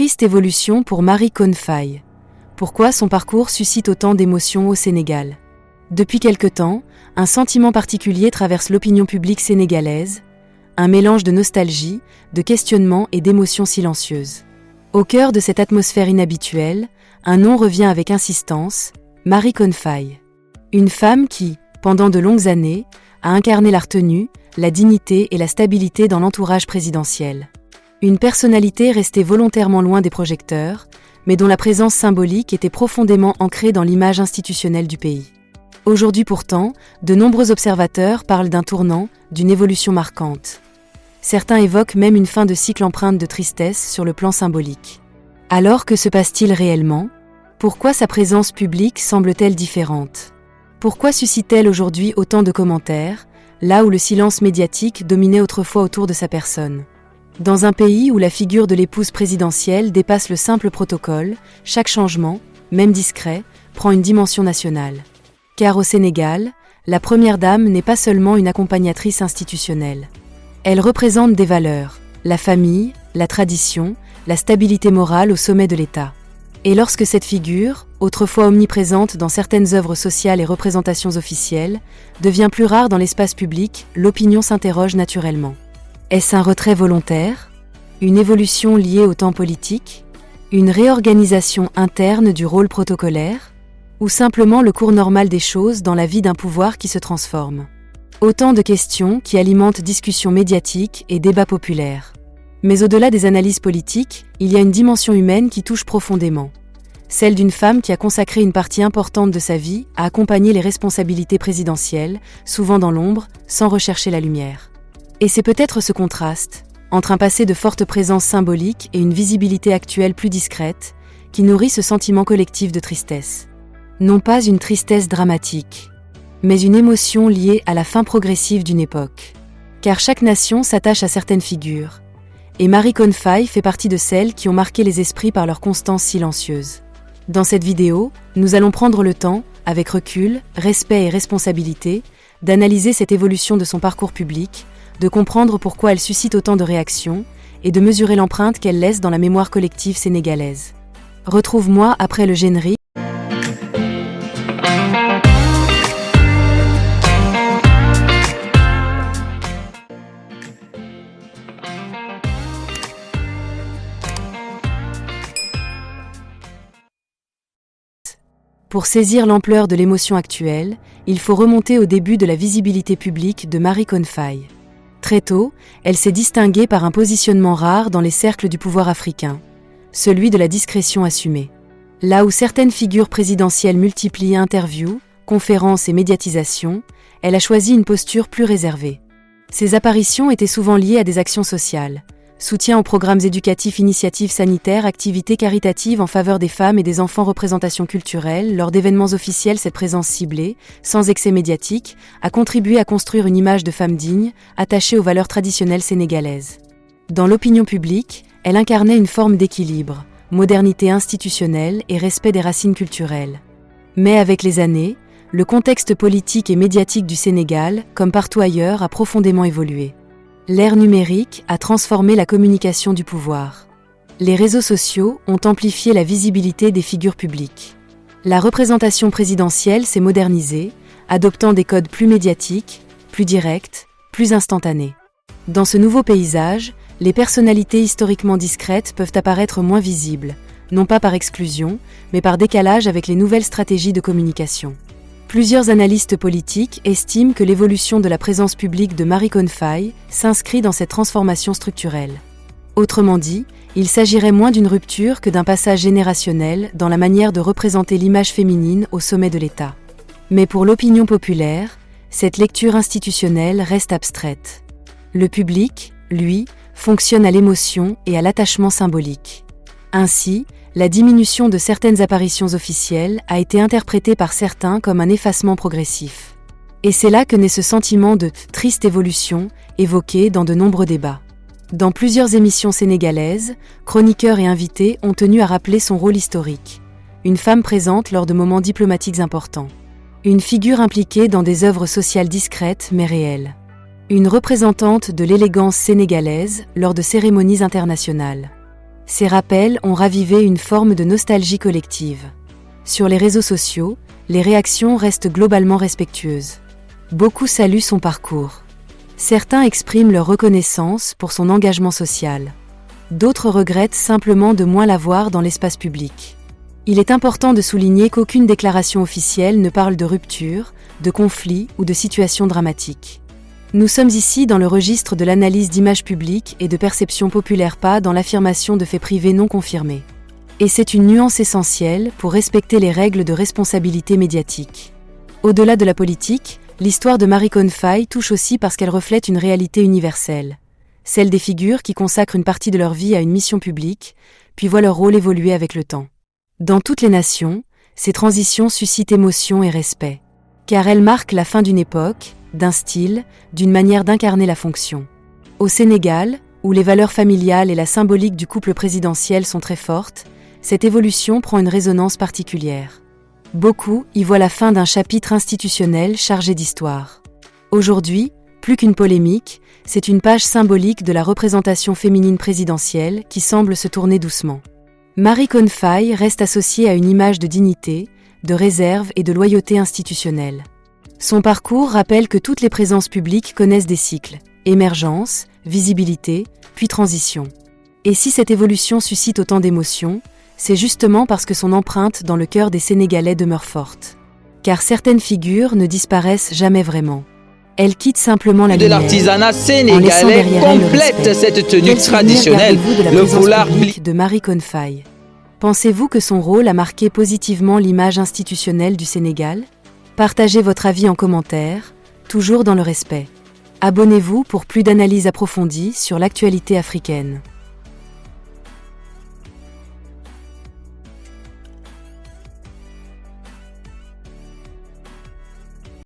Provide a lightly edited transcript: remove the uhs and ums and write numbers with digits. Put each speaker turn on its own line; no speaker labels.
triste évolution pour Marie Khone Faye. Pourquoi son parcours suscite autant d'émotions au Sénégal? Depuis quelque temps, un sentiment particulier traverse l'opinion publique sénégalaise, un mélange de nostalgie, de questionnement et d'émotions silencieuses. Au cœur de cette atmosphère inhabituelle, un nom revient avec insistance, Marie Khone Faye. Une femme qui, pendant de longues années, a incarné la retenue, la dignité et la stabilité dans l'entourage présidentiel. Une personnalité restée volontairement loin des projecteurs, mais dont la présence symbolique était profondément ancrée dans l'image institutionnelle du pays. Aujourd'hui pourtant, de nombreux observateurs parlent d'un tournant, d'une évolution marquante. Certains évoquent même une fin de cycle empreinte de tristesse sur le plan symbolique. Alors que se passe-t-il réellement? Pourquoi sa présence publique semble-t-elle différente? Pourquoi suscite-t-elle aujourd'hui autant de commentaires, là où le silence médiatique dominait autrefois autour de sa personne? Dans un pays où la figure de l'épouse présidentielle dépasse le simple protocole, chaque changement, même discret, prend une dimension nationale. Car au Sénégal, la première dame n'est pas seulement une accompagnatrice institutionnelle. Elle représente des valeurs, la famille, la tradition, la stabilité morale au sommet de l'État. Et lorsque cette figure, autrefois omniprésente dans certaines œuvres sociales et représentations officielles, devient plus rare dans l'espace public, l'opinion s'interroge naturellement. Est-ce un retrait volontaire? Une évolution liée au temps politique? Une réorganisation interne du rôle protocolaire? Ou simplement le cours normal des choses dans la vie d'un pouvoir qui se transforme? Autant de questions qui alimentent discussions médiatiques et débats populaires. Mais au-delà des analyses politiques, il y a une dimension humaine qui touche profondément. Celle d'une femme qui a consacré une partie importante de sa vie à accompagner les responsabilités présidentielles, souvent dans l'ombre, sans rechercher la lumière. Et c'est peut-être ce contraste, entre un passé de forte présence symbolique et une visibilité actuelle plus discrète, qui nourrit ce sentiment collectif de tristesse. Non pas une tristesse dramatique, mais une émotion liée à la fin progressive d'une époque. Car chaque nation s'attache à certaines figures, et Marie Khone Faye fait partie de celles qui ont marqué les esprits par leur constance silencieuse. Dans cette vidéo, nous allons prendre le temps, avec recul, respect et responsabilité, d'analyser cette évolution de son parcours public, de comprendre pourquoi elle suscite autant de réactions, et de mesurer l'empreinte qu'elle laisse dans la mémoire collective sénégalaise. Retrouve-moi après le générique. Pour saisir l'ampleur de l'émotion actuelle, il faut remonter au début de la visibilité publique de Marie Khone Faye. Très tôt, elle s'est distinguée par un positionnement rare dans les cercles du pouvoir africain, celui de la discrétion assumée. Là où certaines figures présidentielles multiplient interviews, conférences et médiatisations, elle a choisi une posture plus réservée. Ses apparitions étaient souvent liées à des actions sociales. Soutien aux programmes éducatifs, initiatives sanitaires, activités caritatives en faveur des femmes et des enfants, représentations culturelles. Lors d'événements officiels, cette présence ciblée, sans excès médiatique, a contribué à construire une image de femme digne, attachée aux valeurs traditionnelles sénégalaises. Dans l'opinion publique, elle incarnait une forme d'équilibre, modernité institutionnelle et respect des racines culturelles. Mais avec les années, le contexte politique et médiatique du Sénégal, comme partout ailleurs, a profondément évolué. L'ère numérique a transformé la communication du pouvoir. Les réseaux sociaux ont amplifié la visibilité des figures publiques. La représentation présidentielle s'est modernisée, adoptant des codes plus médiatiques, plus directs, plus instantanés. Dans ce nouveau paysage, les personnalités historiquement discrètes peuvent apparaître moins visibles, non pas par exclusion, mais par décalage avec les nouvelles stratégies de communication. Plusieurs analystes politiques estiment que l'évolution de la présence publique de Marie Khone Faye s'inscrit dans cette transformation structurelle. Autrement dit, il s'agirait moins d'une rupture que d'un passage générationnel dans la manière de représenter l'image féminine au sommet de l'État. Mais pour l'opinion populaire, cette lecture institutionnelle reste abstraite. Le public, lui, fonctionne à l'émotion et à l'attachement symbolique. Ainsi, la diminution de certaines apparitions officielles a été interprétée par certains comme un effacement progressif. Et c'est là que naît ce sentiment de « triste évolution » évoqué dans de nombreux débats. Dans plusieurs émissions sénégalaises, chroniqueurs et invités ont tenu à rappeler son rôle historique. Une femme présente lors de moments diplomatiques importants. Une figure impliquée dans des œuvres sociales discrètes mais réelles. Une représentante de l'élégance sénégalaise lors de cérémonies internationales. Ces rappels ont ravivé une forme de nostalgie collective. Sur les réseaux sociaux, les réactions restent globalement respectueuses. Beaucoup saluent son parcours. Certains expriment leur reconnaissance pour son engagement social. D'autres regrettent simplement de moins la voir dans l'espace public. Il est important de souligner qu'aucune déclaration officielle ne parle de rupture, de conflit ou de situation dramatique. Nous sommes ici dans le registre de l'analyse d'images publiques et de perceptions populaires, pas dans l'affirmation de faits privés non confirmés. Et c'est une nuance essentielle pour respecter les règles de responsabilité médiatique. Au-delà de la politique, l'histoire de Marie Khone Faye touche aussi parce qu'elle reflète une réalité universelle, celle des figures qui consacrent une partie de leur vie à une mission publique, puis voient leur rôle évoluer avec le temps. Dans toutes les nations, ces transitions suscitent émotion et respect, car elles marquent la fin d'une époque, d'un style, d'une manière d'incarner la fonction. Au Sénégal, où les valeurs familiales et la symbolique du couple présidentiel sont très fortes, cette évolution prend une résonance particulière. Beaucoup y voient la fin d'un chapitre institutionnel chargé d'histoire. Aujourd'hui, plus qu'une polémique, c'est une page symbolique de la représentation féminine présidentielle qui semble se tourner doucement. Marie Khone Faye reste associée à une image de dignité, de réserve et de loyauté institutionnelle. Son parcours rappelle que toutes les présences publiques connaissent des cycles, émergence, visibilité, puis transition. Et si cette évolution suscite autant d'émotions, c'est justement parce que son empreinte dans le cœur des Sénégalais demeure forte. Car certaines figures ne disparaissent jamais vraiment. Elles quittent simplement la lumière.
De l'artisanat sénégalais complète cette tenue traditionnelle, le foulard
de Marie Khone Faye. Pensez-vous que son rôle a marqué positivement l'image institutionnelle du Sénégal ? Partagez votre avis en commentaire, toujours dans le respect. Abonnez-vous pour plus d'analyses approfondies sur l'actualité africaine.